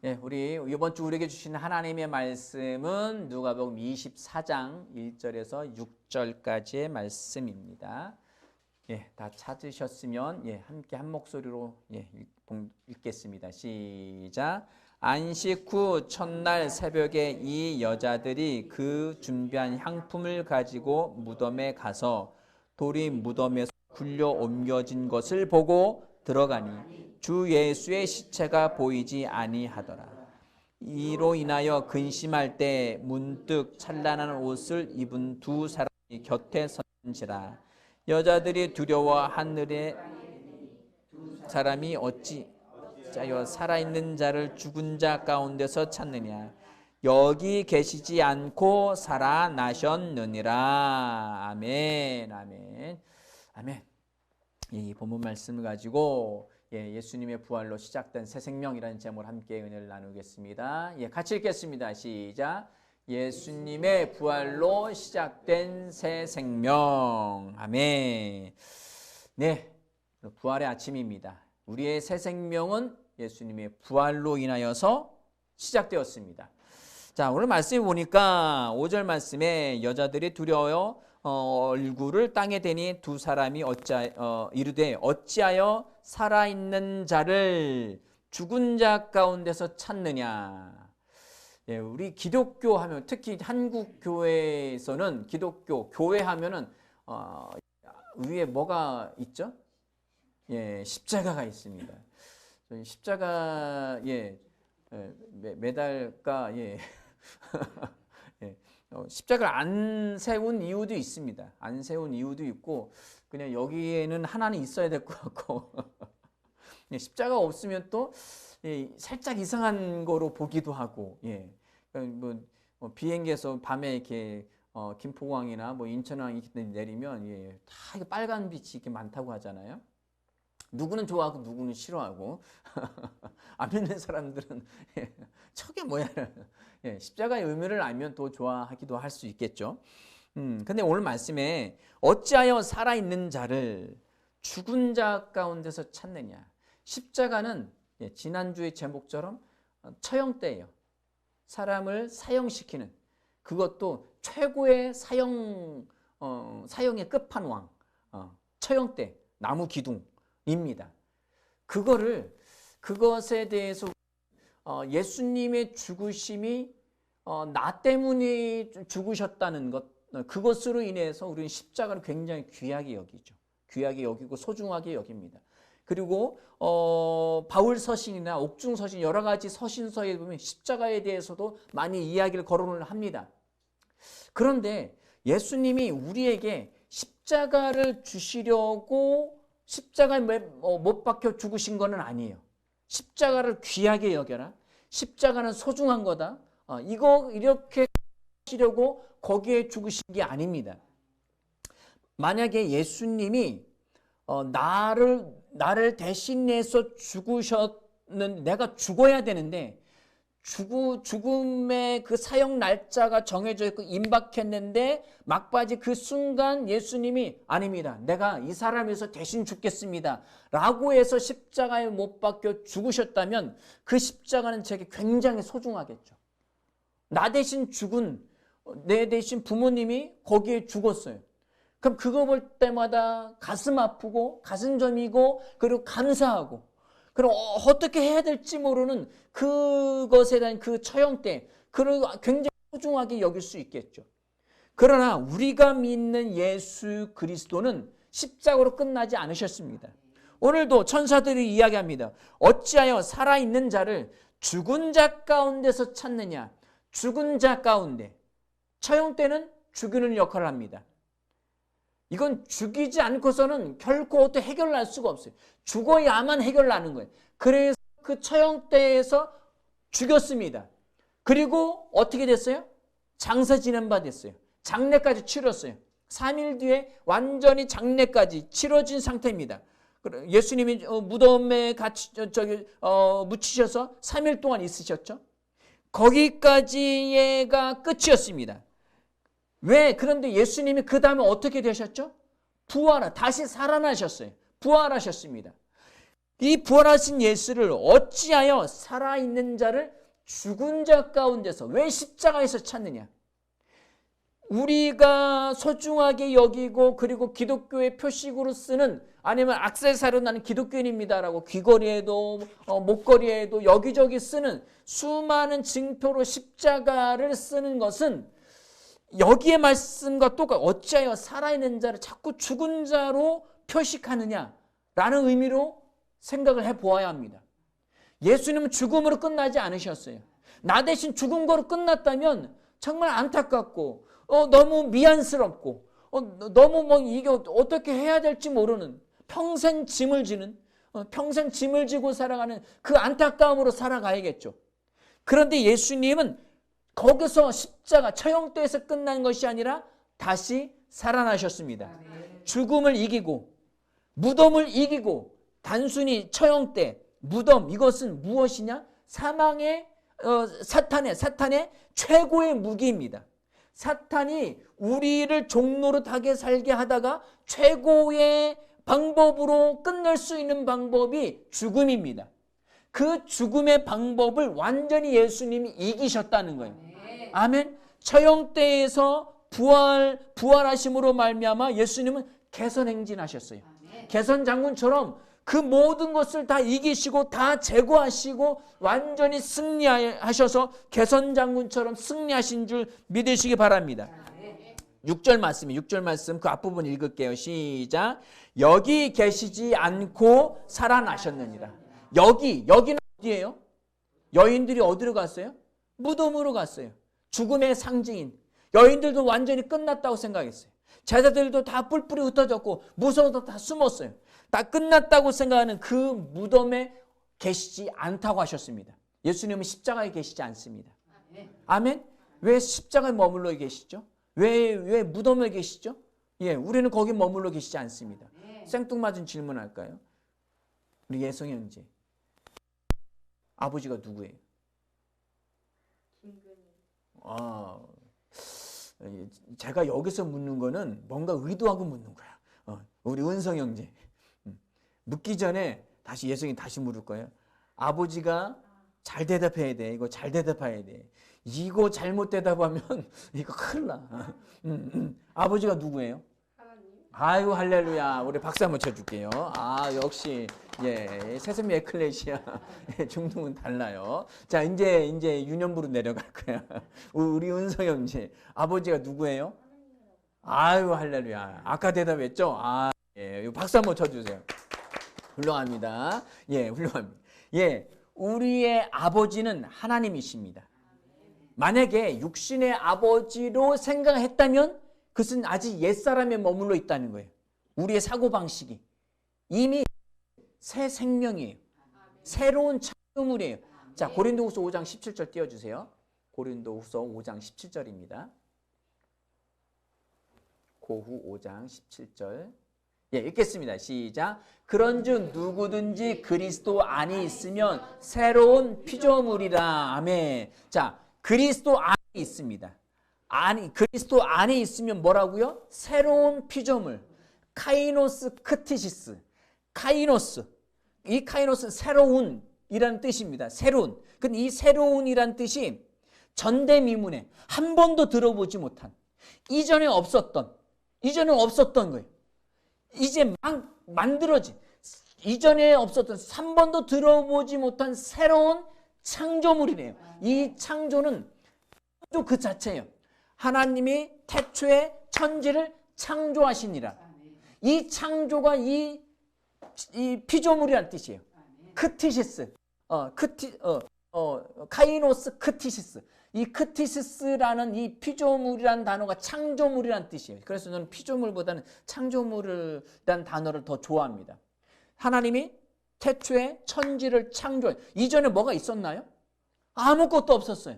예, 우리 이번 주 우리에게 주신 하나님의 말씀은 누가복음 24장 1절에서 6절까지의 말씀입니다. 예, 다 찾으셨으면 함께 한 목소리로 읽겠습니다. 시작. 안식 후 첫날 새벽에 이 여자들이 그 준비한 향품을 가지고 무덤에 가서 돌이 무덤에서 굴려 옮겨진 것을 보고 들어가니 주 예수의 시체가 보이지 아니하더라. 이로 인하여 근심할 때 문득 찬란한 옷을 입은 두 사람이 곁에 선지라. 여자들이 두려워 하늘에 사람이 어찌하여 살아있는 자를 죽은 자 가운데서 찾느냐. 여기 계시지 않고 살아나셨느니라. 아멘, 아멘, 아멘. 이 본문 말씀을 가지고 예수님의 부활로 시작된 새 생명이라는 제목으로 함께 은혜를 나누겠습니다. 같이 읽겠습니다. 시작. 예수님의 부활로 시작된 새 생명. 아멘. 네, 부활의 아침입니다. 우리의 새 생명은 예수님의 부활로 인하여서 시작되었습니다. 자, 오늘 말씀을 보니까 5절 말씀에 여자들이 두려워 얼굴을 땅에 대니 두 사람이 이르되 어찌하여 살아있는 자를 죽은 자 가운데서 찾느냐. 우리 기독교 하면, 특히 한국 교회에서는 기독교 교회 하면은 위에 뭐가 있죠? 십자가가 있습니다. 십자가 매달까 십자가를 안 세운 이유도 있습니다. 안 세운 이유도 있고 그냥 여기에는 하나는 있어야 될 것 같고 십자가 없으면 또 살짝 이상한 거로 보기도 하고 비행기에서 밤에 이렇게 김포공항이나 뭐 인천항 내리면 다 빨간 빛이 이렇게 많다고 하잖아요. 누구는 좋아하고 누구는 싫어하고 안 믿는 사람들은 저게 뭐야. 십자가의 의미를 알면 또 좋아하기도 할 수 있겠죠. 근데 오늘 말씀에 어찌하여 살아있는 자를 죽은 자 가운데서 찾느냐. 십자가는 지난주의 제목처럼 처형대예요. 사람을 사형시키는, 그것도 최고의 사형의 끝판왕, 처형대, 나무 기둥입니다. 그것에 대해서 예수님의 죽으심이 나 때문에 죽으셨다는 것, 그것으로 인해서 우리는 십자가를 굉장히 귀하게 여기죠. 귀하게 여기고 소중하게 여깁니다. 그리고 바울 서신이나 옥중 서신, 여러 가지 서신서에 보면 십자가에 대해서도 많이 이야기를 거론을 합니다. 그런데 예수님이 우리에게 십자가를 주시려고 십자가에 못 박혀 죽으신 것은 아니에요. 십자가를 귀하게 여겨라. 십자가는 소중한 거다. 이렇게 하시려고 거기에 죽으신 게 아닙니다. 만약에 예수님이 나를 대신해서 죽으셨는, 내가 죽어야 되는데 죽음의 그 사형 날짜가 정해져 있고 임박했는데 막바지 그 순간 예수님이 아닙니다. 내가 이 사람에서 대신 죽겠습니다. 라고 해서 십자가에 못 박혀 죽으셨다면 그 십자가는 제게 굉장히 소중하겠죠. 나 대신 죽은, 내 대신 부모님이 거기에 죽었어요. 그럼 그거 볼 때마다 가슴 아프고 가슴 저미고 그리고 감사하고, 그럼 어떻게 해야 될지 모르는 그것에 대한 그 처형대, 그걸 굉장히 소중하게 여길 수 있겠죠. 그러나 우리가 믿는 예수 그리스도는 십자가로 끝나지 않으셨습니다. 오늘도 천사들이 이야기합니다. 어찌하여 살아있는 자를 죽은 자 가운데서 찾느냐. 죽은 자 가운데. 처형대는 죽이는 역할을 합니다. 이건 죽이지 않고서는 결코 어떻게 해결할 수가 없어요. 죽어야만 해결나는 거예요. 그래서 그 처형대에서 죽였습니다. 그리고 어떻게 됐어요? 장사 지낸 바 됐어요. 장례까지 치렀어요. 3일 뒤에 완전히 장례까지 치러진 상태입니다. 예수님이 무덤에 같이 묻히셔서 3일 동안 있으셨죠. 거기까지가 끝이었습니다. 왜? 그런데 예수님이 그 다음에 어떻게 되셨죠? 다시 살아나셨어요. 부활하셨습니다. 이 부활하신 예수를 어찌하여 살아있는 자를 죽은 자 가운데서 왜 십자가에서 찾느냐? 우리가 소중하게 여기고 그리고 기독교의 표식으로 쓰는 아니면 액세서리로 나는 기독교인입니다라고 귀걸이에도 목걸이에도 여기저기 쓰는 수많은 증표로 십자가를 쓰는 것은 여기의 말씀과 똑같아. 어찌하여 살아있는 자를 자꾸 죽은 자로 표식하느냐라는 의미로 생각을 해보아야 합니다. 예수님은 죽음으로 끝나지 않으셨어요. 나 대신 죽은 거로 끝났다면 정말 안타깝고 너무 미안스럽고 너무 이게 어떻게 해야 될지 모르는 평생 짐을 지는 평생 짐을 지고 살아가는 그 안타까움으로 살아가야겠죠. 그런데 예수님은 거기서 십자가 처형대에서 끝난 것이 아니라 다시 살아나셨습니다. 죽음을 이기고 무덤을 이기고 단순히 처형대 무덤 이것은 무엇이냐? 사망의 사탄의 최고의 무기입니다. 사탄이 우리를 종노릇하게 살게 하다가 최고의 방법으로 끝낼 수 있는 방법이 죽음입니다. 그 죽음의 방법을 완전히 예수님이 이기셨다는 거예요. 아멘. 처형대에서 부활하심으로 말미암아 예수님은 개선행진하셨어요. 개선장군처럼 그 모든 것을 다 이기시고 다 제거하시고 완전히 승리하셔서 개선장군처럼 승리하신 줄 믿으시기 바랍니다. 6절 말씀이에요. 6절 말씀 그 앞부분 읽을게요. 시작. 여기 계시지 않고 살아나셨느니라. 여기는 어디예요? 여인들이 어디로 갔어요? 무덤으로 갔어요. 죽음의 상징인 여인들도 완전히 끝났다고 생각했어요. 제자들도 다 뿔뿔이 흩어졌고 무서워서 다 숨었어요. 다 끝났다고 생각하는 그 무덤에 계시지 않다고 하셨습니다. 예수님은 십자가에 계시지 않습니다. 아멘? 왜 십자가에 머물러 계시죠? 왜 무덤에 계시죠? 예, 우리는 거기 머물러 계시지 않습니다. 생뚱맞은 질문할까요? 우리 예성 형제 아버지가 누구예요? 제가 여기서 묻는 거는 뭔가 의도하고 묻는 거야. 우리 은성 형제 묻기 전에 다시 예성이 다시 물을 거예요. 아버지가 잘 대답해야 돼. 이거 잘 대답해야 돼. 이거 잘못 대답하면 이거 큰일 나. 아버지가 누구예요? 하나님. 아유 할렐루야. 우리 박수 한번 쳐줄게요. 역시 새샘이 에클레시아 중동은 달라요. 자 이제 유년부로 내려갈 거야. 우리 은성 형제 아버지가 누구예요? 아유 할렐루야. 아까 대답했죠? 박수 한번 쳐주세요. 훌륭합니다. 훌륭합니다. 우리의 아버지는 하나님이십니다. 만약에 육신의 아버지로 생각했다면 그것은 아직 옛사람에 머물러 있다는 거예요. 우리의 사고방식이. 이미 새 생명이에요. 새로운 창조물이에요. 자, 고린도후서 5장 17절 띄워주세요. 고린도후서 5장 17절입니다. 고후 5장 17절. 읽겠습니다. 시작. 그런즉 누구든지 그리스도 안에 있으면 새로운 피조물이라. 아멘. 자, 그리스도 안에 있습니다. 그리스도 안에 있으면 뭐라고요? 새로운 피조물. 카이노스 크티시스. 카이노스. 이 카이노스는 새로운이라는 뜻입니다. 새로운. 근데 이 새로운이라는 뜻이 전대미문에 한 번도 들어보지 못한 이전에 없었던 거예요. 이제 막 만들어진 이전에 없었던 한 번도 들어보지 못한 새로운 창조물이래요. 이 창조는 창조 그 자체예요. 하나님이 태초에 천지를 창조하시니라. 이 창조가 이 피조물이라는 뜻이에요. 크티시스, 카이노스 크티시스. 이 크티시스라는 이 피조물이라는 단어가 창조물이라는 뜻이에요. 그래서 저는 피조물보다는 창조물이라는 단어를 더 좋아합니다. 하나님이 태초에 천지를 창조해. 이전에 뭐가 있었나요? 아무것도 없었어요.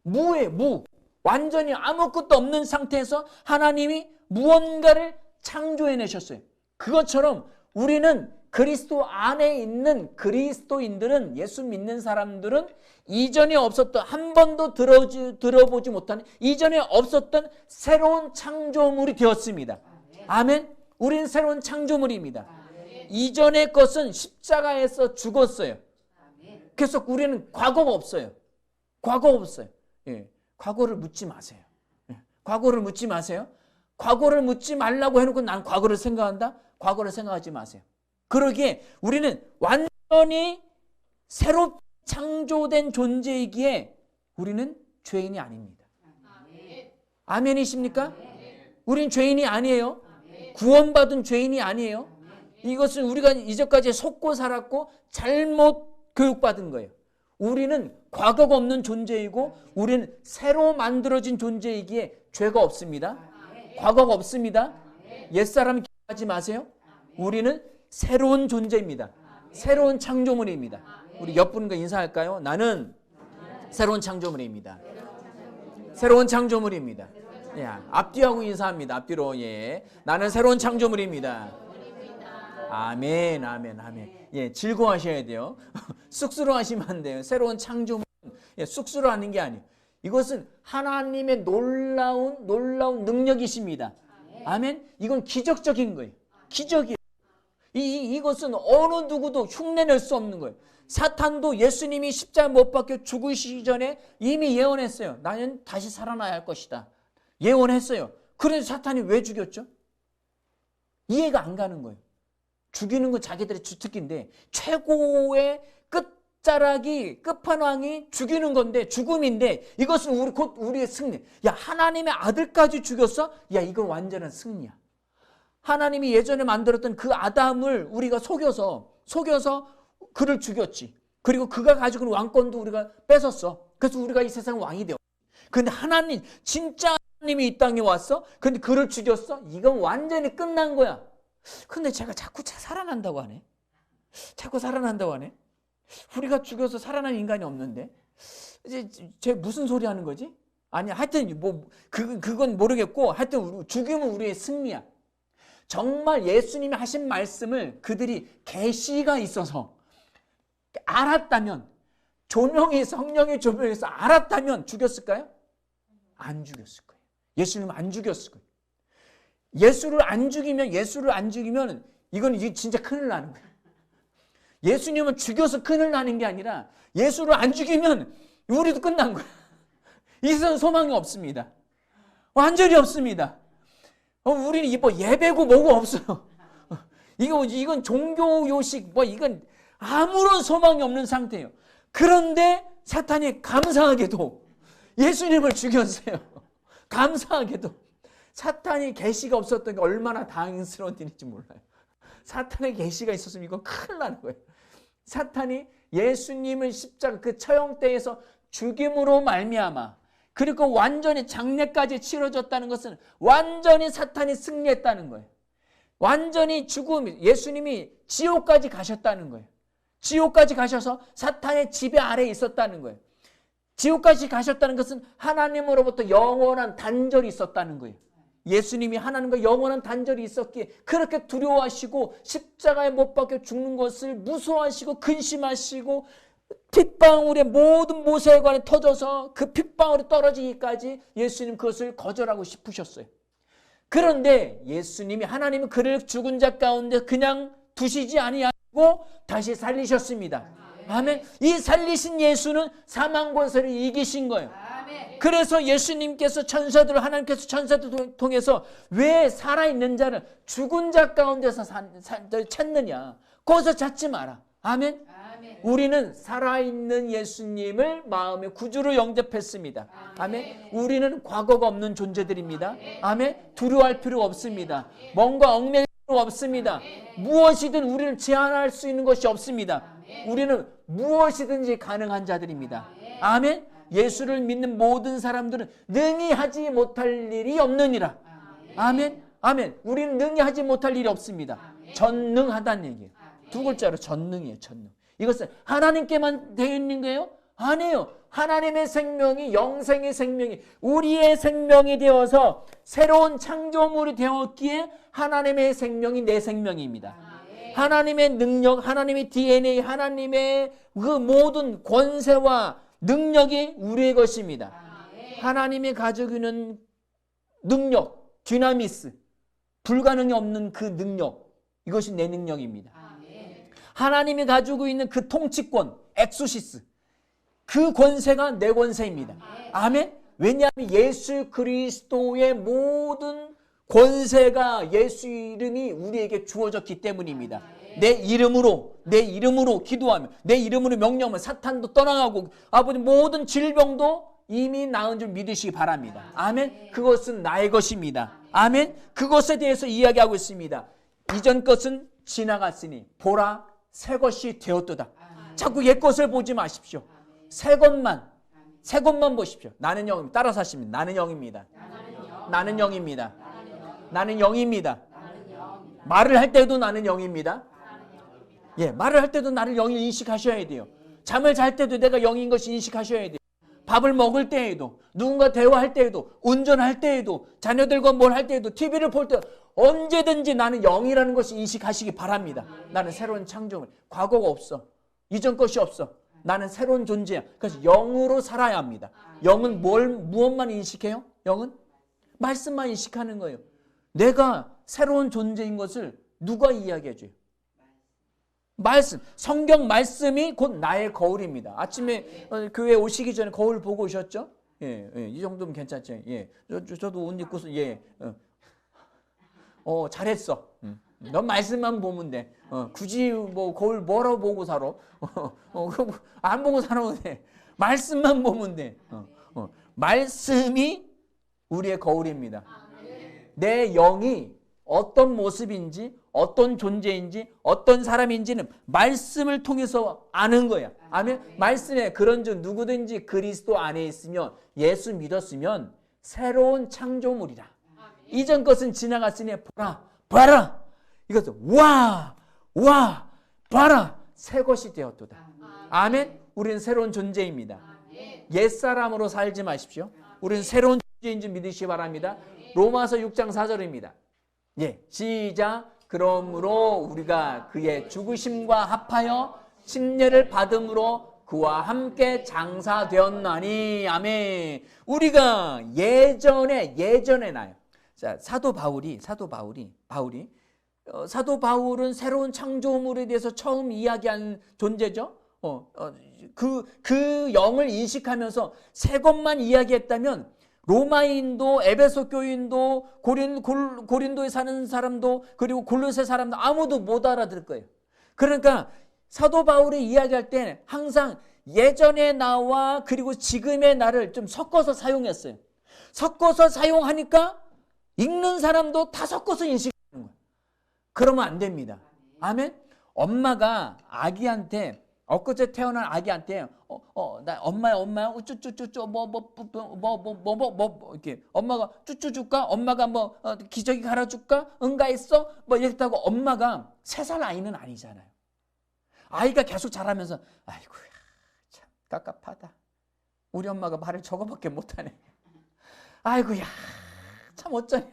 무예요, 무. 완전히 아무것도 없는 상태에서 하나님이 무언가를 창조해내셨어요. 그것처럼 우리는 그리스도 안에 있는 그리스도인들은, 예수 믿는 사람들은 이전에 없었던, 한 번도 들어보지 못한, 이전에 없었던 새로운 창조물이 되었습니다. 아멘. 우리는 새로운 창조물입니다. 이전의 것은 십자가에서 죽었어요. 그래서 우리는 과거가 없어요. 과거가 없어요. 예. 과거를 묻지 마세요. 예. 과거를 묻지 마세요. 과거를 묻지 말라고 해놓고 난 과거를 생각한다? 과거를 생각하지 마세요. 그러기에 우리는 완전히 새롭게 창조된 존재이기에 우리는 죄인이 아닙니다. 아멘이십니까? 우린 죄인이 아니에요. 구원받은 죄인이 아니에요. 이것은 우리가 이제까지 속고 살았고 잘못 교육받은 거예요. 우리는 과거가 없는 존재이고 우리는 새로 만들어진 존재이기에 죄가 없습니다. 과거가 없습니다. 옛사람 기억하지 마세요. 우리는 새로운 존재입니다. 새로운 창조물입니다. 우리 옆분과 인사할까요? 나는 새로운 창조물입니다. 새로운 창조물입니다. 예, 앞뒤하고 인사합니다. 앞뒤로. 예. 나는 새로운 창조물입니다. 아멘, 아멘, 아멘. 예, 즐거워하셔야 돼요. 쑥스러워하시면 안 돼요. 새로운 창조물은 쑥스러워하는 게 아니에요. 이것은 하나님의 놀라운 능력이십니다. 아멘. 이건 기적적인 거예요. 기적이에요. 이것은 어느 누구도 흉내낼 수 없는 거예요. 사탄도 예수님이 십자가에 못 박혀 죽으시기 전에 이미 예언했어요. 나는 다시 살아나야 할 것이다. 예언했어요. 그래서 사탄이 왜 죽였죠? 이해가 안 가는 거예요. 죽이는 건 자기들의 주특기인데 최고의 끝자락이 끝판왕이 죽이는 건데 죽음인데 이것은 곧 우리의 승리. 야, 하나님의 아들까지 죽였어? 야, 이건 완전한 승리야. 하나님이 예전에 만들었던 그 아담을 우리가 속여서 그를 죽였지. 그리고 그가 가지고 있는 왕권도 우리가 뺏었어. 그래서 우리가 이 세상 왕이 되었지. 그런데 하나님, 진짜 하나님이 이 땅에 왔어? 근데 그를 죽였어? 이건 완전히 끝난 거야. 근데 제가 자꾸 살아난다고 하네. 자꾸 살아난다고 하네. 우리가 죽여서 살아난 인간이 없는데. 이제 쟤 무슨 소리 하는 거지? 아니, 하여튼 그건 모르겠고 하여튼 죽임은 우리의 승리야. 정말 예수님이 하신 말씀을 그들이 계시가 있어서 알았다면, 성령의 조명에서 알았다면 죽였을까요? 안 죽였을 거예요. 예수님은 안 죽였을 거예요. 예수를 안 죽이면 이건 진짜 큰일 나는 거예요. 예수님은 죽여서 큰일 나는 게 아니라 예수를 안 죽이면 우리도 끝난 거예요. 이 세상 소망이 없습니다. 완전히 없습니다. 우리는 예배고 뭐고 없어요. 이건 종교 요식, 이건 아무런 소망이 없는 상태예요. 그런데 사탄이 감사하게도 예수님을 죽였어요. 감사하게도. 사탄이 계시가 없었던 게 얼마나 다행스러운 일인지 몰라요. 사탄의 계시가 있었으면 이건 큰일 나는 거예요. 사탄이 예수님을 십자가 그 처형대에서 죽임으로 말미암아 그리고 완전히 장례까지 치러졌다는 것은 완전히 사탄이 승리했다는 거예요. 완전히 예수님이 지옥까지 가셨다는 거예요. 지옥까지 가셔서 사탄의 지배 아래에 있었다는 거예요. 지옥까지 가셨다는 것은 하나님으로부터 영원한 단절이 있었다는 거예요. 예수님이 하나님과 영원한 단절이 있었기에 그렇게 두려워하시고 십자가에 못 박혀 죽는 것을 무서워하시고 근심하시고 핏방울에 모든 모세관에 터져서 그 핏방울이 떨어지기까지 예수님 그것을 거절하고 싶으셨어요. 그런데 예수님이 하나님은 그를 죽은 자 가운데 그냥 두시지 아니하고 다시 살리셨습니다. 아멘. 이 살리신 예수는 사망 권세를 이기신 거예요. 그래서 예수님께서 하나님께서 천사들을 통해서 왜 살아있는 자를 죽은 자 가운데서 찾느냐. 거기서 찾지 마라. 아멘. 우리는 살아있는 예수님을 마음의 구주로 영접했습니다. 아멘. 우리는 과거가 없는 존재들입니다. 아멘. 두려워할 필요가 없습니다. 뭔가 얽매일 필요가 없습니다. 무엇이든 우리를 제한할 수 있는 것이 없습니다. 우리는 무엇이든지 가능한 자들입니다. 아멘. 예수를 믿는 모든 사람들은 능히 하지 못할 일이 없느니라. 아멘. 아멘. 우리는 능히 하지 못할 일이 없습니다. 전능하다는 얘기예요. 두 글자로 전능이에요. 전능. 이것은 하나님께만 되어 있는 거예요? 아니에요. 하나님의 생명이, 영생의 생명이 우리의 생명이 되어서 새로운 창조물이 되었기에 하나님의 생명이 내 생명입니다. 하나님의 능력, 하나님의 DNA, 하나님의 그 모든 권세와 능력이 우리의 것입니다. 하나님이 가지고 있는 능력, 디나미스, 불가능이 없는 그 능력, 이것이 내 능력입니다. 하나님이 가지고 있는 그 통치권, 엑소시스, 그 권세가 내 권세입니다. 아멘. 왜냐하면 예수 그리스도의 모든 권세가 예수 이름이 우리에게 주어졌기 때문입니다. 내 이름으로 기도하면, 내 이름으로 명령하면 사탄도 떠나가고, 아버지 모든 질병도 이미 나은 줄 믿으시기 바랍니다. 아멘. 그것은 나의 것입니다. 아멘. 그것에 대해서 이야기하고 있습니다. 이전 것은 지나갔으니 보라 새 것이 되었도다. 자꾸 옛 것을 보지 마십시오. 새 것만 보십시오. 나는 영입니다. 따라서 하십니다. 나는 영입니다. 나는 영입니다. 나는 영입니다. 말을 할 때도 나는 영입니다. 예, 말을 할 때도 나를 영을 인식하셔야 돼요. 잠을 잘 때도 내가 영인 것이 인식하셔야 돼요. 밥을 먹을 때에도, 누군가 대화할 때에도, 운전할 때에도, 자녀들과 뭘 할 때에도, TV를 볼 때 언제든지 나는 영이라는 것을 인식하시기 바랍니다. 나는 새로운 창조물, 과거가 없어. 이전 것이 없어. 나는 새로운 존재야. 그래서 영으로 살아야 합니다. 영은 무엇만 인식해요? 영은 말씀만 인식하는 거예요. 내가 새로운 존재인 것을 누가 이야기해줘요? 말씀, 성경 말씀이 곧 나의 거울입니다. 아침에 교회 오시기 전에 거울 보고 오셨죠? 예, 이 정도면 괜찮죠? 예, 저도 옷 입고서 잘했어. 넌 말씀만 보면 돼. 굳이 뭐 거울 뭐라고 보고 살아? 안 보고 살아도 돼. 말씀만 보면 돼. 말씀이 우리의 거울입니다. 내 영이 어떤 모습인지, 어떤 존재인지, 어떤 사람인지는 말씀을 통해서 아는 거야. 아멘. 말씀에 그런즉 누구든지 그리스도 안에 있으면, 예수 믿었으면 새로운 창조물이라. 이전 것은 지나갔으니 봐라. 이것은 와 봐라 새 것이 되었도다. 아멘. 우리는 새로운 존재입니다. 옛사람으로 살지 마십시오. 우리는 새로운 존재인 줄 믿으시기 바랍니다. 로마서 6장 4절입니다. 예, 시작. 그러므로 우리가 그의 죽으심과 합하여 침례를 받음으로 그와 함께 장사되었나니. 아멘. 우리가 예전에 나요. 자, 사도 바울은 새로운 창조물에 대해서 처음 이야기한 존재죠. 그 영을 인식하면서 새 것만 이야기했다면 로마인도, 에베소 교인도, 고린도에 사는 사람도, 그리고 골로새 사람도 아무도 못 알아들 거예요. 그러니까 사도 바울이 이야기할 때 항상 예전의 나와 그리고 지금의 나를 좀 섞어서 사용했어요. 섞어서 사용하니까 읽는 사람도 다 섞어서 인식하는 거예요. 그러면 안 됩니다. 아멘. 엄마가 아기한테, 엊그제 태어난 아기한테 나 엄마야 우쭈쭈쭈쭈 이렇게 엄마가 쭈쭈 줄까? 엄마가 기저귀 갈아줄까? 응가 있어? 이랬다고 엄마가 3살 아이는 아니잖아요. 아이가 계속 자라면서 아이고야 참 깝깝하다. 우리 엄마가 말을 저거밖에 못하네. 아이고야 참 어쩌냐.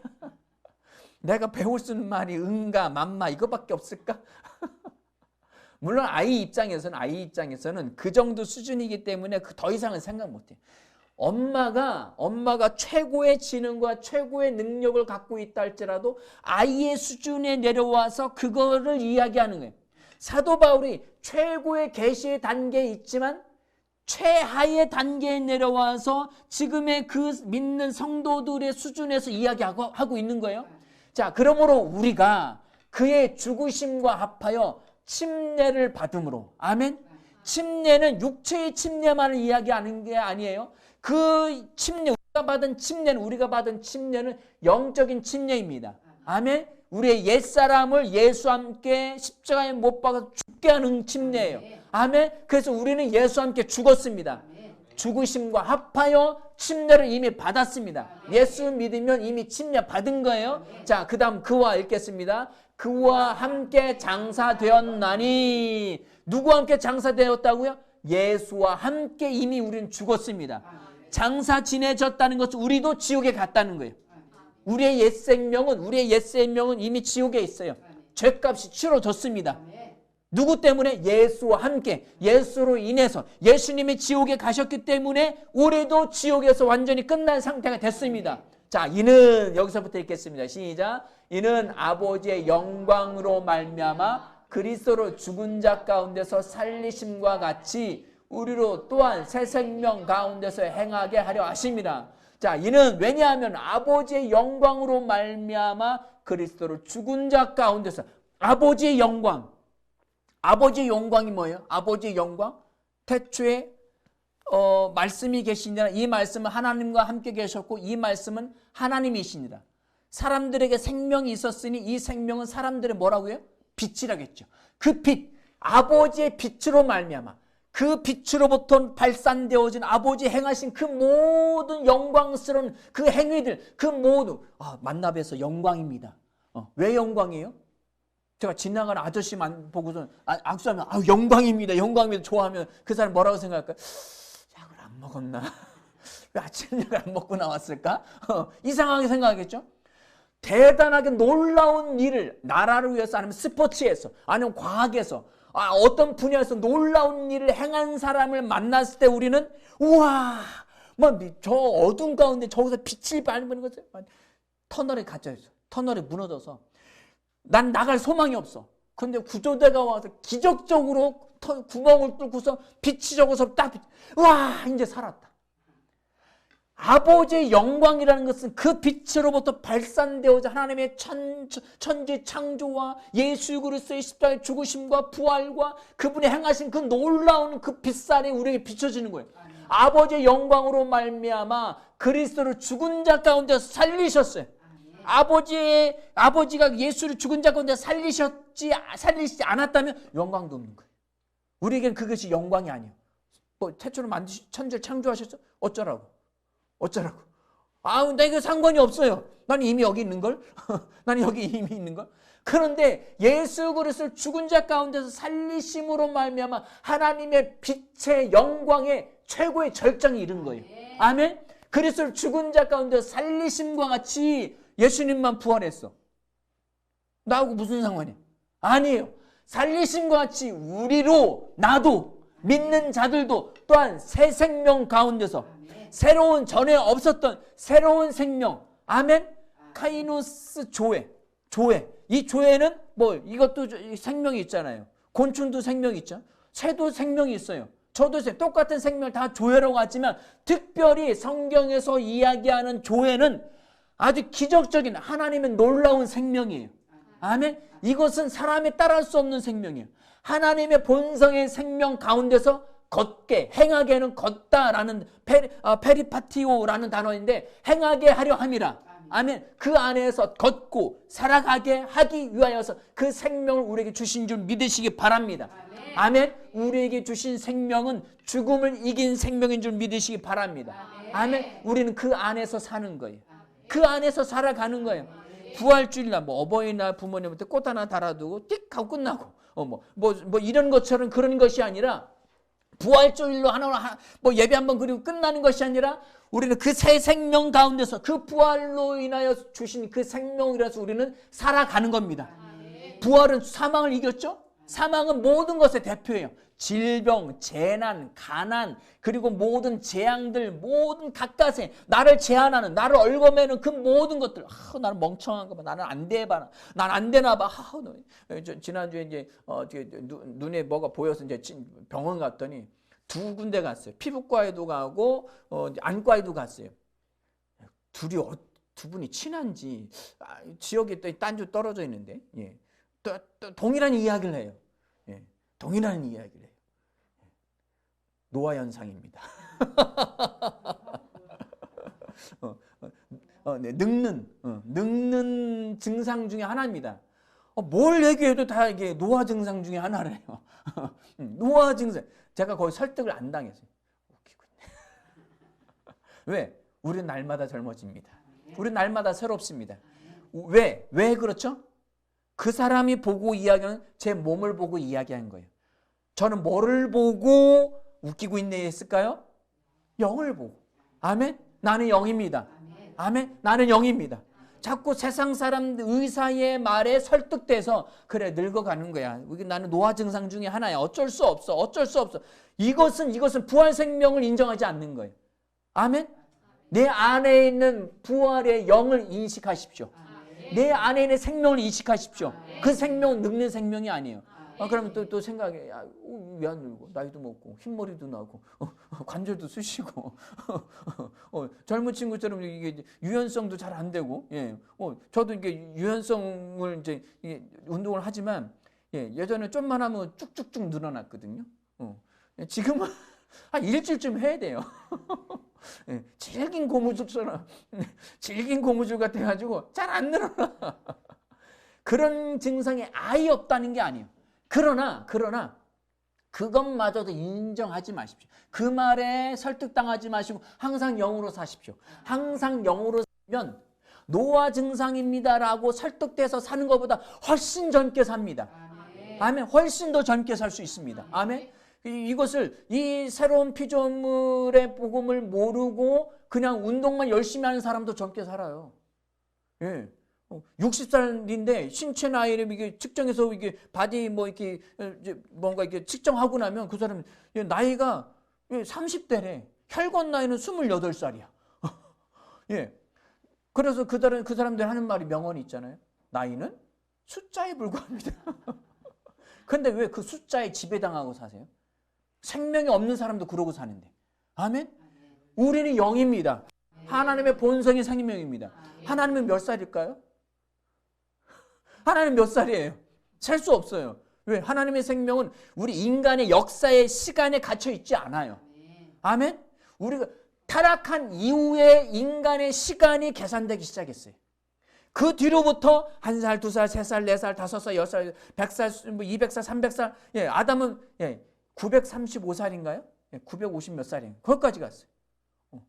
내가 배울 수 있는 말이 응가, 맘마 이거밖에 없을까? 물론 아이 입장에서는 그 정도 수준이기 때문에 더 이상은 생각 못해요. 엄마가 최고의 지능과 최고의 능력을 갖고 있다 할지라도 아이의 수준에 내려와서 그거를 이야기하는 거예요. 사도 바울이 최고의 계시의 단계에 있지만 최하의 단계에 내려와서 지금의 그 믿는 성도들의 수준에서 이야기하고 있는 거예요. 자, 그러므로 우리가 그의 죽으심과 합하여 침례를 받음으로. 아멘. 침례는 육체의 침례만을 이야기하는 게 아니에요. 그 침례, 우리가 받은 침례는 영적인 침례입니다. 아멘. 우리의 옛사람을 예수와 함께 십자가에 못 박아서 죽게 하는 침례예요. 아멘. 그래서 우리는 예수와 함께 죽었습니다. 죽으심과 합하여 침례를 이미 받았습니다. 예수 믿으면 이미 침례 받은 거예요. 자, 그 다음 그와 읽겠습니다. 그와 함께 장사되었나니. 누구와 함께 장사되었다고요? 예수와 함께 이미 우리는 죽었습니다. 장사 지내졌다는 것은 우리도 지옥에 갔다는 거예요. 우리의 옛 생명은 이미 지옥에 있어요. 죄값이 치러졌습니다. 누구 때문에? 예수와 함께, 예수로 인해서 예수님이 지옥에 가셨기 때문에 우리도 지옥에서 완전히 끝난 상태가 됐습니다. 자, 이는 여기서부터 읽겠습니다. 시작. 이는 아버지의 영광으로 말미암아 그리스도로 죽은 자 가운데서 살리심과 같이 우리로 또한 새 생명 가운데서 행하게 하려 하심이라. 자, 이는 왜냐하면 아버지의 영광으로 말미암아 그리스도로 죽은 자 가운데서. 아버지의 영광. 아버지의 영광이 뭐예요? 아버지의 영광? 태초에 말씀이 계시니라. 이 말씀은 하나님과 함께 계셨고 이 말씀은 하나님이시니라. 사람들에게 생명이 있었으니 이 생명은 사람들의 뭐라고요? 빛이라겠죠. 그 빛, 아버지의 빛으로 말미암아 그 빛으로부터 발산되어진 아버지 행하신 그 모든 영광스러운 그 행위들, 그 모든 만나뵈서 영광입니다. 왜 영광이에요? 제가 지나가는 아저씨만 보고서 악수하면 영광입니다. 영광입니다. 좋아하면 그 사람 뭐라고 생각할까요? 약을 안 먹었나? 왜 아침 약을 안 먹고 나왔을까? 이상하게 생각하겠죠? 대단하게 놀라운 일을 나라를 위해서 아니면 스포츠에서 아니면 과학에서 어떤 분야에서 놀라운 일을 행한 사람을 만났을 때 우리는 우와 저 어둠 가운데 저기서 빛을 밟는 것을 터널에 갇혀있어. 터널에 무너져서 난 나갈 소망이 없어. 그런데 구조대가 와서 기적적으로 구멍을 뚫고서 빛이 저기서 딱 와 이제 살았다. 아버지의 영광이라는 것은 그 빛으로부터 발산되어져 하나님의 천지 창조와 예수 그리스도의 십자가의 죽으심과 부활과 그분이 행하신 그 놀라운 그 빛살이 우리에게 비춰지는 거예요. 아버지의 영광으로 말미암아 그리스도를 죽은 자 가운데서 살리셨어요. 아버지가 예수를 죽은 자 가운데 살리시지 않았다면 영광도 없는 거예요. 우리에게는 그것이 영광이 아니에요. 태초로 천지를 창조하셨어? 어쩌라고? 내가 상관이 없어요. 나는 이미 여기 있는걸? 나는 여기 이미 있는걸? 그런데 예수 그리스도를 죽은 자 가운데서 살리심으로 말미암아 하나님의 빛의 영광의 최고의 절정이 이른 거예요. 아멘? 그리스도를 죽은 자 가운데서 살리심과 같이 예수님만 부활했어. 나하고 무슨 상관이야? 아니에요. 살리심과 같이 우리로 나도 믿는 자들도 또한 새 생명 가운데서 새로운 전에 없었던 새로운 생명. 아멘. 카이노스 조회. 이 조회는 이것도 생명이 있잖아요. 곤충도 생명이 있죠. 새도 생명이 있어요. 저도 똑같은 생명을 다 조회라고 하지만 특별히 성경에서 이야기하는 조회는 아주 기적적인 하나님의 놀라운 생명이에요. 아멘. 이것은 사람이 따라할 수 없는 생명이에요. 하나님의 본성의 생명 가운데서 걷게, 행하게는 걷다라는 페리파티오라는 단어인데 행하게 하려 함이라. 아멘. 그 안에서 걷고 살아가게 하기 위하여서 그 생명을 우리에게 주신 줄 믿으시기 바랍니다. 아멘. 우리에게 주신 생명은 죽음을 이긴 생명인 줄 믿으시기 바랍니다. 아멘. 우리는 그 안에서 사는 거예요. 그 안에서 살아가는 거예요. 부활주일날 어버이날 부모님한테 꽃 하나 달아두고 띡 하고 끝나고 이런 것처럼 그런 것이 아니라 부활주일로 예배 한번 그리고 끝나는 것이 아니라 우리는 그 새 생명 가운데서 그 부활로 인하여 주신 그 생명이라서 우리는 살아가는 겁니다. 부활은 사망을 이겼죠? 사망은 모든 것의 대표예요. 질병, 재난, 가난, 그리고 모든 재앙들, 모든 가까스에 나를 제한하는, 나를 얽어매는 그 모든 것들. 나는 멍청한 거 봐. 나는 안 돼 봐. 난 안 되나 봐. 지난주에 이제 눈에 뭐가 보여서 이제 병원 갔더니 두 군데 갔어요. 피부과에도 가고 안과에도 갔어요. 두 분이 친한지 지역이 또 딴주 떨어져 있는데 또 동일한 이야기를 해요. 동일한 이야기를 해요. 노화 현상입니다. 늙는 증상 중에 하나입니다. 뭘 얘기해도 다 이게 노화 증상 중에 하나래요. 노화 증상. 제가 거의 설득을 안 당했어요. 웃기고 있네. 왜? 우리는 날마다 젊어집니다. 우리는 날마다 새롭습니다. 왜 그렇죠? 그 사람이 보고 이야기하는 제 몸을 보고 이야기한 거예요. 저는 뭐를 보고 웃기고 있네 했을까요? 영을 보고. 아멘? 나는 영입니다. 아멘? 나는 영입니다. 자꾸 세상 사람 의사의 말에 설득돼서 그래 늙어가는 거야. 나는 노화 증상 중에 하나야. 어쩔 수 없어. 이것은 부활 생명을 인정하지 않는 거예요. 아멘? 내 안에 있는 부활의 영을 인식하십시오. 내 안에 있는 생명을 인식하십시오. 그 생명은 늙는 생명이 아니에요. 그러면 또 생각해. 왜 안 늙어? 나이도 먹고 흰머리도 나고 관절도 쑤시고 젊은 친구처럼 이게 유연성도 잘 안 되고 저도 이게 유연성을 이제 운동을 하지만 예전에 좀만 하면 쭉쭉쭉 늘어났거든요. 지금은 한 일주일쯤 해야 돼요. 질긴 고무줄처럼 질긴 고무줄 같아가지고 잘 안 늘어나. 그런 증상이 아예 없다는 게 아니에요. 그러나 그것마저도 인정하지 마십시오. 그 말에 설득당하지 마시고 항상 영으로 사십시오. 항상 영으로 살면 노화 증상입니다라고 설득돼서 사는 것보다 훨씬 젊게 삽니다. 아멘. 훨씬 더 젊게 살 수 있습니다. 아멘. 이것을 이 새로운 피조물의 복음을 모르고 그냥 운동만 열심히 하는 사람도 젊게 살아요. 60살인데 신체 나이를 이게 측정해서 이게 바디 이렇게 뭔가 이렇게 측정하고 나면 그 사람 나이가 30대래. 혈관 나이는 28살이야. 그래서 그 사람들 하는 말이 명언이 있잖아요. 나이는 숫자에 불과합니다. 근데 왜 그 숫자에 지배당하고 사세요? 생명이 없는 사람도 그러고 사는데. 아멘? 우리는 영입니다. 하나님의 본성이 생명입니다. 하나님은 몇 살일까요? 하나님 몇 살이에요? 셀 수 없어요. 왜? 하나님의 생명은 우리 인간의 역사의 시간에 갇혀 있지 않아요. 아멘? 우리가 타락한 이후에 인간의 시간이 계산되기 시작했어요. 그 뒤로부터 1살, 2살, 3살, 4살, 5살, 6살, 100살, 200살, 300살. 아담은 935살인가요? 950 몇 살이에요. 거기까지 갔어요.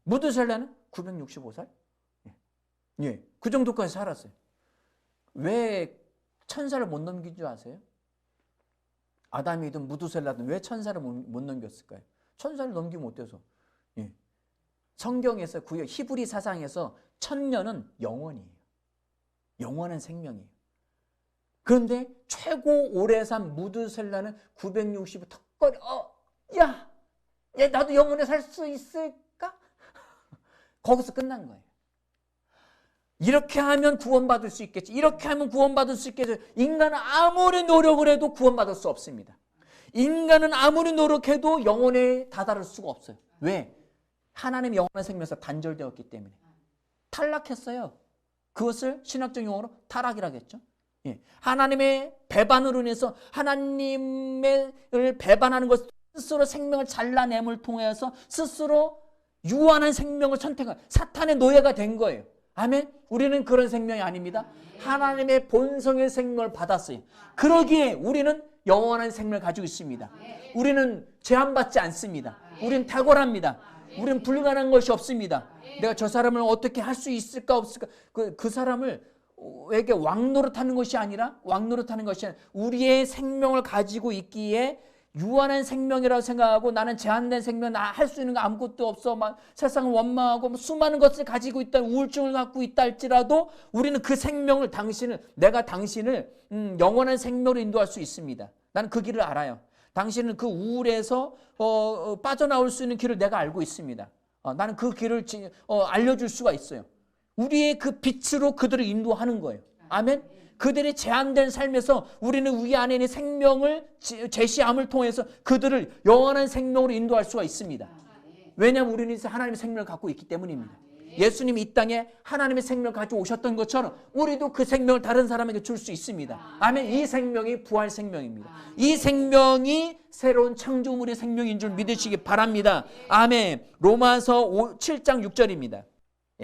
무드셀라는 965살? 그 정도까지 살았어요. 왜 1000살을 못 넘긴 줄 아세요? 아담이든 무드셀라든 왜 1000살을 못 넘겼을까요? 1000살을 넘기면 어때서? 성경에서 히브리 사상에서 1000년은 영원이에요. 영원한 생명이에요. 그런데 최고 오래 산 무드셀라는 960을 턱걸이 야 나도 영원히 살 수 있을까? 거기서 끝난 거예요. 이렇게 하면 구원받을 수 있겠지. 이렇게 하면 구원받을 수 있겠지. 인간은 아무리 노력을 해도 구원받을 수 없습니다. 인간은 아무리 노력해도 영혼에 다다를 수가 없어요. 왜? 하나님의 영원한 생명에서 단절되었기 때문에. 탈락했어요. 그것을 신학적 용어로 타락이라고 했죠. 하나님의 배반으로 인해서 하나님을 배반하는 것, 스스로 생명을 잘라냄을 통해서 스스로 유한한 생명을 선택한 사탄의 노예가 된 거예요. 아멘? 우리는 그런 생명이 아닙니다. 하나님의 본성의 생명을 받았어요. 그러기에 우리는 영원한 생명을 가지고 있습니다. 우리는 제한받지 않습니다. 우리는 탁월합니다. 우리는 불가능한 것이 없습니다. 내가 저 사람을 어떻게 할 수 있을까 없을까? 그 사람을 에게 왕노릇하는 것이 아니라 우리의 생명을 가지고 있기에 유한한 생명이라고 생각하고 나는 제한된 생명, 나 할 수 있는 거 아무것도 없어, 막 세상을 원망하고 수많은 것을 가지고 있다, 우울증을 갖고 있다 할지라도 우리는 그 생명을 내가 당신을 영원한 생명으로 인도할 수 있습니다. 나는 그 길을 알아요. 당신은 그 우울에서 빠져나올 수 있는 길을 내가 알고 있습니다. 나는 그 길을 알려줄 수가 있어요. 우리의 그 빛으로 그들을 인도하는 거예요. 아멘? 그들의 제한된 삶에서 우리는 우리 안에 있는 생명을 제시함을 통해서 그들을 영원한 생명으로 인도할 수가 있습니다. 왜냐하면 우리는 하나님의 생명을 갖고 있기 때문입니다. 예수님이 이 땅에 하나님의 생명을 가지고 오셨던 것처럼 우리도 그 생명을 다른 사람에게 줄 수 있습니다. 아멘. 이 생명이 부활 생명입니다. 이 생명이 새로운 창조물의 생명인 줄 믿으시기 바랍니다. 아멘. 로마서 7장 6절입니다.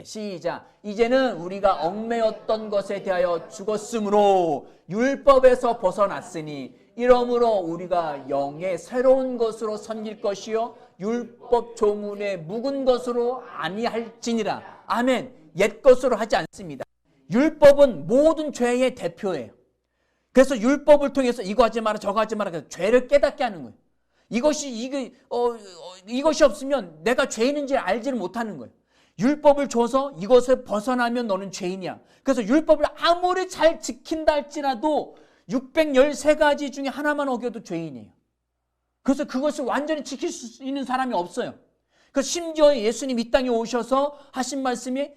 시작. 이제는 우리가 얽매였던 것에 대하여 죽었으므로 율법에서 벗어났으니 이러므로 우리가 영의 새로운 것으로 섬길 것이요 율법 조문의 묵은 것으로 아니할지니라. 아멘. 옛 것으로 하지 않습니다. 율법은 모든 죄의 대표예요. 그래서 율법을 통해서 이거 하지 마라 저거 하지 마라 죄를 깨닫게 하는 거예요. 이것이 없으면 내가 죄인인지 알지를 못하는 거예요. 율법을 줘서 이것을 벗어나면 너는 죄인이야. 그래서 율법을 아무리 잘 지킨다 할지라도 613가지 중에 하나만 어겨도 죄인이에요. 그래서 그것을 완전히 지킬 수 있는 사람이 없어요. 그 심지어 예수님 이 땅에 오셔서 하신 말씀이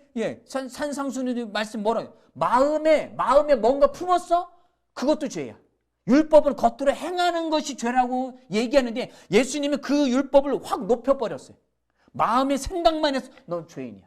산상수훈의 말씀 뭐라요? 마음에 뭔가 품었어? 그것도 죄야. 율법을 겉으로 행하는 것이 죄라고 얘기하는데 예수님은 그 율법을 확 높여버렸어요. 마음의 생각만 해서 넌 죄인이야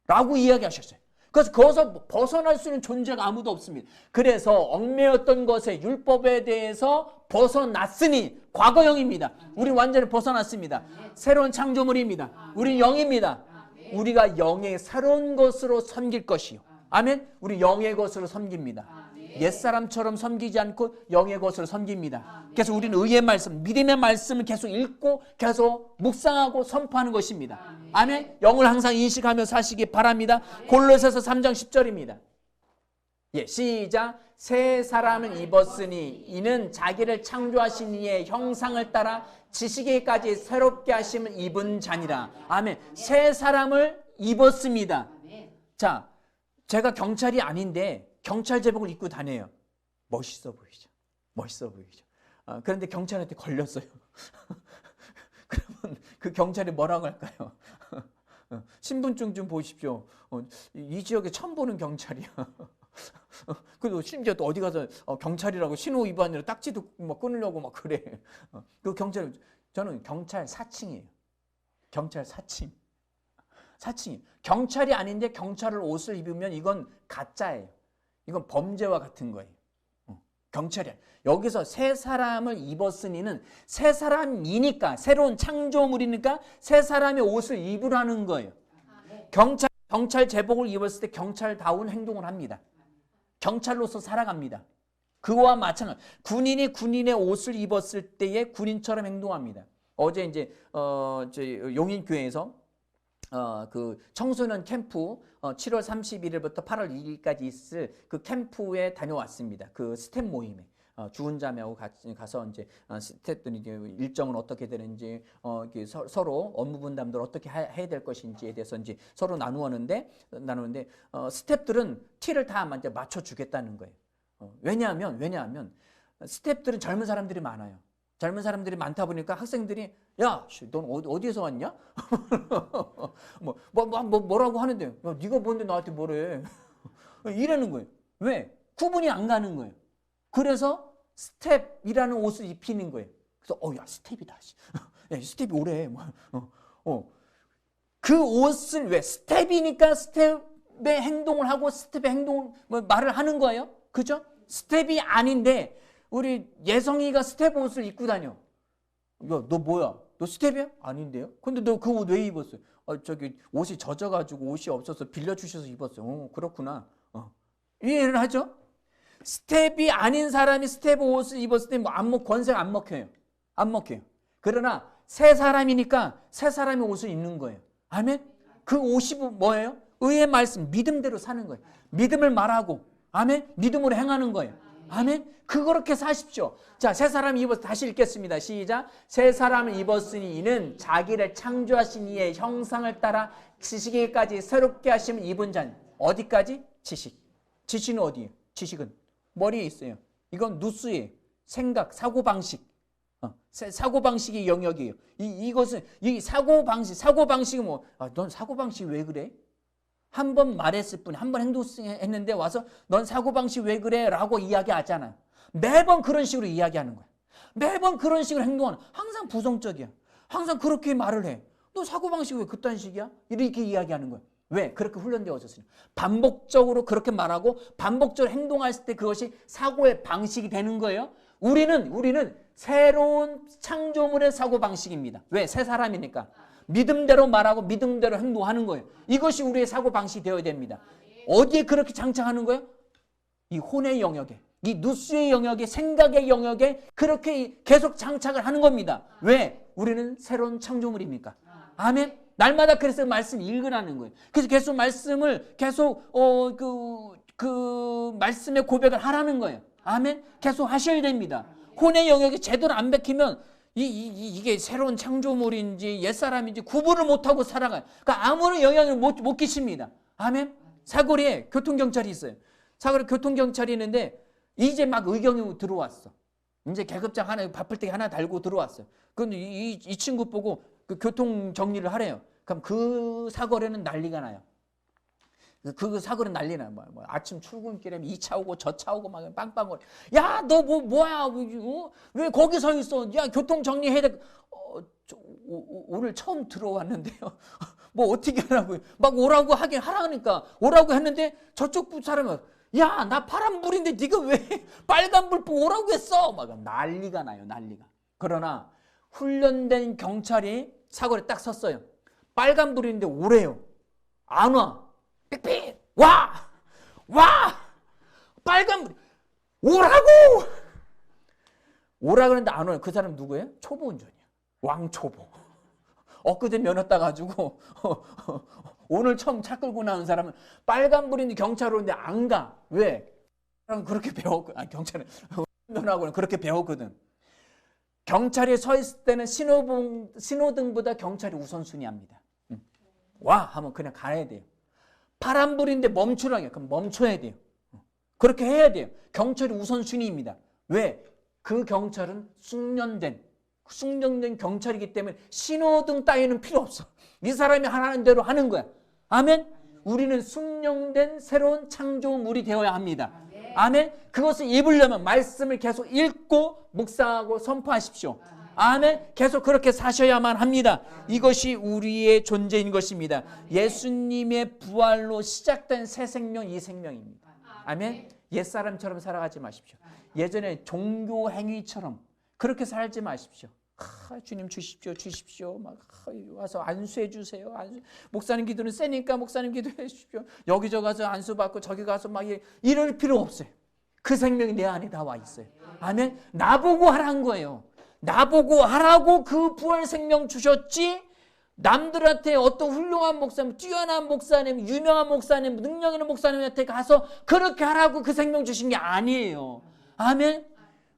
라고 이야기하셨어요. 그래서 거기서 벗어날 수 있는 존재가 아무도 없습니다. 그래서 얽매였던 것에 율법에 대해서 벗어났으니 과거형입니다. 우리 완전히 벗어났습니다. 새로운 창조물입니다. 우리 영입니다. 우리가 영의 새로운 것으로 섬길 것이요. 아멘. 우리 영의 것으로 섬깁니다. 옛사람처럼 섬기지 않고 영의 것으로 섬깁니다. 그래서 우리는 의의 말씀, 믿음의 말씀을 계속 읽고 계속 묵상하고 선포하는 것입니다. 아멘. 영을 항상 인식하며 사시기 바랍니다. 골로새서 3장 10절입니다. 시작. 새 사람을 입었으니 이는 자기를 창조하신 이의 형상을 따라 지식에까지 새롭게 하심을 입은 자니라. 아멘. 새 사람을 입었습니다. 자, 제가 경찰이 아닌데 경찰 제복을 입고 다녀요. 멋있어 보이죠. 멋있어 보이죠. 그런데 경찰한테 걸렸어요. 그러면 그 경찰이 뭐라고 할까요? 신분증 좀 보십시오. 이 지역에 처음 보는 경찰이야. 그리고 심지어 또 어디 가서 경찰이라고 신호 위반으로 딱지도 막 끊으려고 막 그래. 그 경찰, 저는 경찰 사칭이에요. 경찰 사칭. 사칭이. 경찰이 아닌데 경찰을 옷을 입으면 이건 가짜예요. 이건 범죄와 같은 거예요. 경찰이 아니에요. 여기서 새 사람을 입었으니는 새 사람이니까, 새로운 창조물이니까 새 사람의 옷을 입으라는 거예요. 경찰 제복을 입었을 때 경찰다운 행동을 합니다. 경찰로서 살아갑니다. 그와 마찬가지. 군인이 군인의 옷을 입었을 때에 군인처럼 행동합니다. 어제 이제 용인교회에서 그 청소년 캠프 7월 31일부터 8월 2일까지 있을 그 캠프에 다녀왔습니다. 그 스텝 모임에 죽은 자매하고 같이 가서 이제 스텝들이 일정은 어떻게 되는지 서로 업무 분담들 어떻게 해야 될 것인지에 대해서 이제 서로 나누는데 스텝들은 티를 다 맞춰 주겠다는 거예요. 왜냐하면 스텝들은 젊은 사람들이 많아요. 젊은 사람들이 많다 보니까 학생들이 야, 넌 어디에서 왔냐? 뭐라고 하는데요. 야, 네가 뭔데 나한테 뭐래? 이러는 거예요. 왜? 구분이 안 가는 거예요. 그래서 스텝이라는 옷을 입히는 거예요. 그래서 야, 스텝이다. 야, 스텝이 오래. 그 옷을 왜? 스텝이니까 스텝의 행동을 하고 스텝의 행동 말을 하는 거예요. 그죠? 스텝이 아닌데 우리 예성이가 스텝 옷을 입고 다녀. 야, 너 뭐야? 너 스텝이야? 아닌데요? 근데 너 그 옷 왜 입었어요? 저기 옷이 젖어가지고 옷이 없어서 빌려주셔서 입었어요. 그렇구나. 이해를 하죠? 스텝이 아닌 사람이 스텝 옷을 입었을 때 권세가 안 먹혀요. 안 먹혀요. 그러나 새 사람이니까 새 사람의 옷을 입는 거예요. 아멘? 그 옷이 뭐예요? 의의 말씀, 믿음대로 사는 거예요. 믿음을 말하고, 아멘? 믿음으로 행하는 거예요. 아멘? 그렇게 사십시오. 자, 새 사람을 입어서 다시 읽겠습니다. 시작. 새 사람을 입었으니 이는 자기를 창조하신 이의 형상을 따라 지식에까지 새롭게 하심을 입은 자는 어디까지? 지식. 지식은 어디예요? 지식은 머리에 있어요. 이건 누스예요. 생각, 사고방식. 사고방식의 영역이에요. 이것은 이 사고방식은 뭐, 넌 사고방식이 왜 그래? 한 번 말했을 뿐, 한 번 행동했는데 와서 넌 사고방식 왜 그래? 라고 이야기하잖아요. 매번 그런 식으로 이야기하는 거야. 매번 그런 식으로 행동하는, 항상 부정적이야. 항상 그렇게 말을 해. 너 사고방식이 왜 그딴 식이야? 이렇게 이야기하는 거야. 왜? 그렇게 훈련되어졌으니. 반복적으로 그렇게 말하고 반복적으로 행동했을 때 그것이 사고의 방식이 되는 거예요. 우리는 새로운 창조물의 사고방식입니다. 왜? 새 사람이니까. 믿음대로 말하고 믿음대로 행동하는 거예요. 이것이 우리의 사고방식이 되어야 됩니다. 어디에 그렇게 장착하는 거예요? 이 혼의 영역에, 이 누스의 영역에, 생각의 영역에 그렇게 계속 장착을 하는 겁니다. 왜? 우리는 새로운 창조물입니까? 아멘. 날마다 그래서 말씀 읽으라는 거예요. 그래서 계속 말씀을 계속 그 말씀의 고백을 하라는 거예요. 아멘. 계속 하셔야 됩니다. 혼의 영역이 제대로 안 베끼면 이게 새로운 창조물인지 옛사람인지 구분을 못하고 살아가요. 그러니까 아무런 영향을 못 끼칩니다. 아멘. 사거리에 교통경찰이 있어요. 사거리에 교통경찰이 있는데 이제 막 의경이 들어왔어. 이제 계급장 하나 바쁠 때 하나 달고 들어왔어요. 그런데 이 친구 보고 그 교통 정리를 하래요. 그럼 그 사거리는 난리가 나요. 그 사거리는 난리 나요. 뭐 아침 출근길에 이 차 오고 저 차 오고 막 빵빵거려. 야, 너 뭐야? 왜 거기 서 있어? 야, 교통 정리해야 돼. 오늘 처음 들어왔는데요. 뭐 어떻게 하라고요? 막 오라고 하긴 하라니까 오라고 했는데 저쪽 사람은 야, 나 파란불인데 네가 왜 빨간불 오라고 했어? 막 난리가 나요. 난리가. 그러나 훈련된 경찰이 사거리에 딱 섰어요. 빨간불인데 오래요. 안 와. 삑삑 와 빨간불 오라고 그러는데 안 와요. 그 사람 누구예요? 초보 운전이야. 왕초보. 엊그제 면허 따가지고 오늘 처음 차 끌고 나온 사람은 빨간불인데 경찰 오는데 안 가. 왜? 그럼 그렇게 배웠거든. 경찰은 면허하고는 그렇게 배웠거든. 경찰이 서 있을 때는 신호등보다 경찰이 우선순위합니다. 와 하면 그냥 가야 돼요. 파란불인데 멈추라게 그럼 멈춰야 돼요. 그렇게 해야 돼요. 경찰이 우선순위입니다. 왜? 그 경찰은 숙련된 경찰이기 때문에 신호등 따위는 필요 없어. 이 사람이 하라는 대로 하는 거야. 아멘. 우리는 숙련된 새로운 창조물이 되어야 합니다. 아멘. 그것을 입으려면 말씀을 계속 읽고 묵상하고 선포하십시오. 아멘. 계속 그렇게 사셔야만 합니다. 이것이 우리의 존재인 것입니다. 예수님의 부활로 시작된 새 생명, 이 생명입니다. 아멘. 옛사람처럼 살아가지 마십시오. 예전에 종교 행위처럼 그렇게 살지 마십시오. 주님 주십시오. 막 와서 안수해 주세요. 목사님 기도는 세니까 목사님 기도해 주십시오. 여기저기 가서 안수 받고 저기 가서 막 이럴 필요 없어요. 그 생명이 내 안에 나와 있어요. 아멘. 나보고 하라는 거예요. 나보고 하라고 그 부활 생명 주셨지. 남들한테 어떤 훌륭한 목사님, 뛰어난 목사님, 유명한 목사님, 능력 있는 목사님한테 가서 그렇게 하라고 그 생명 주신 게 아니에요. 아멘.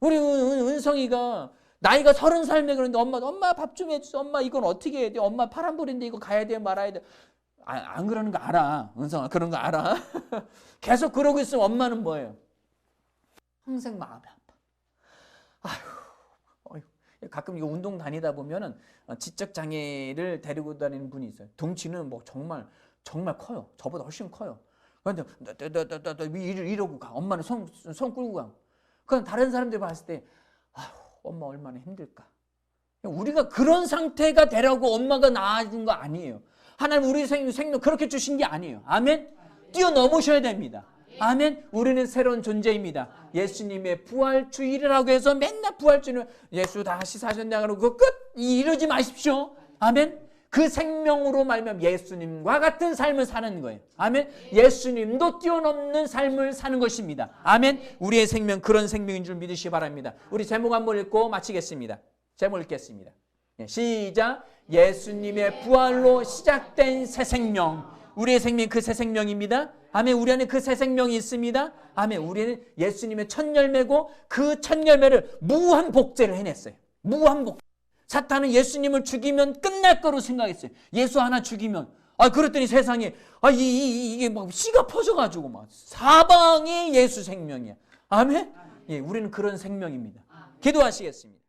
우리 은성이가 나이가 30살이면 그러는데 엄마 밥 좀 해주세요. 엄마 이건 어떻게 해야 돼? 엄마 파란불인데 이거 가야 돼 말아야 돼? 안 그러는 거 알아. 은성아 그런 거 알아. 계속 그러고 있으면 엄마는 뭐예요? 평생 마음이 아파. 가끔 이거 운동 다니다 보면은 지적 장애를 데리고 다니는 분이 있어요. 덩치는 뭐 정말 커요. 저보다 훨씬 커요. 그런데 이러고 가. 엄마는 손 끌고 가. 그럼 다른 사람들 봤을 때 엄마 얼마나 힘들까. 우리가 그런 상태가 되라고 엄마가 낳아준 거 아니에요. 하나님 우리 생명 그렇게 주신 게 아니에요. 아멘. 뛰어넘으셔야 됩니다. 아멘. 우리는 새로운 존재입니다. 예수님의 부활 주일이라고 해서 맨날 부활 주일 예수 다시 사셨냐 그러고 끝 이러지 마십시오. 아멘. 그 생명으로 말미암아 예수님과 같은 삶을 사는 거예요. 아멘. 예수님도 뛰어넘는 삶을 사는 것입니다. 아멘. 우리의 생명 그런 생명인 줄 믿으시기 바랍니다. 우리 제목 한번 읽고 마치겠습니다. 제목 읽겠습니다. 시작. 예수님의 부활로 시작된 새 생명. 우리의 생명 그 새 생명입니다. 아멘. 우리 안에 그 새 생명이 있습니다. 아멘. 우리는 예수님의 첫 열매고 그 첫 열매를 무한 복제를 해냈어요. 무한 복제. 사탄은 예수님을 죽이면 끝날 거로 생각했어요. 예수 하나 죽이면. 그랬더니 세상에 이게 막 씨가 퍼져가지고 막 사방이 예수 생명이야. 아멘. 예, 우리는 그런 생명입니다. 기도하시겠습니다.